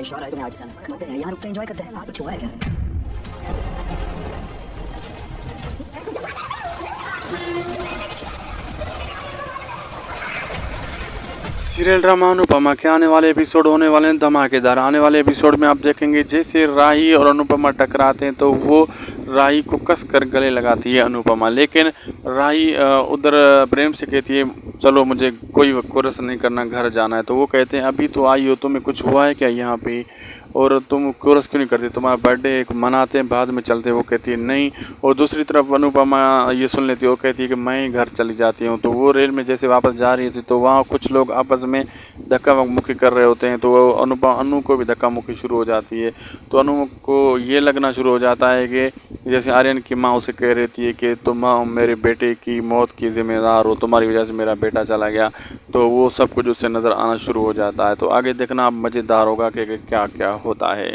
भाई शौर है तुम्हें आज अचानक खाते हैं यहाँ रुकते एंजॉय करते हैं। कुछ हुआ है क्या? सीरियल ड्रामा अनुपमा के आने वाले एपिसोड होने वाले हैं धमाकेदार। आने वाले एपिसोड में आप देखेंगे जैसे राही और अनुपमा टकराते हैं तो वो राही को कस कर गले लगाती है अनुपमा, लेकिन राही उधर प्रेम से कहती है चलो मुझे कोई कोरस नहीं करना, घर जाना है। तो वो कहते हैं अभी तो आई हो, तुम्हें कुछ हुआ है क्या यहाँ पे, और तुम कोरस क्यों नहीं करती, तुम्हारा बर्थडे मनाते हैं बाद में चलते। वो कहती है नहीं। और दूसरी तरफ अनुपमा ये सुन लेती है, वो कहती है कि मैं ही घर चली जाती हूँ। तो वो रेल में जैसे वापस जा रही थी तो वहाँ कुछ लोग आपस में धक्का मुक्की कर रहे होते हैं, तो वो अनु को भी धक्का मुक्की शुरू हो जाती है। तो अनु को ये लगना शुरू हो जाता है कि जैसे आर्यन की माँ उसे कह रही थी कि तुम मेरे बेटे की मौत की जिम्मेदार हो, तुम्हारी वजह से मेरा बेटा चला गया। तो वो सब कुछ उससे नज़र आना शुरू हो जाता है। तो आगे देखना अब मज़ेदार होगा कि क्या क्या होता है।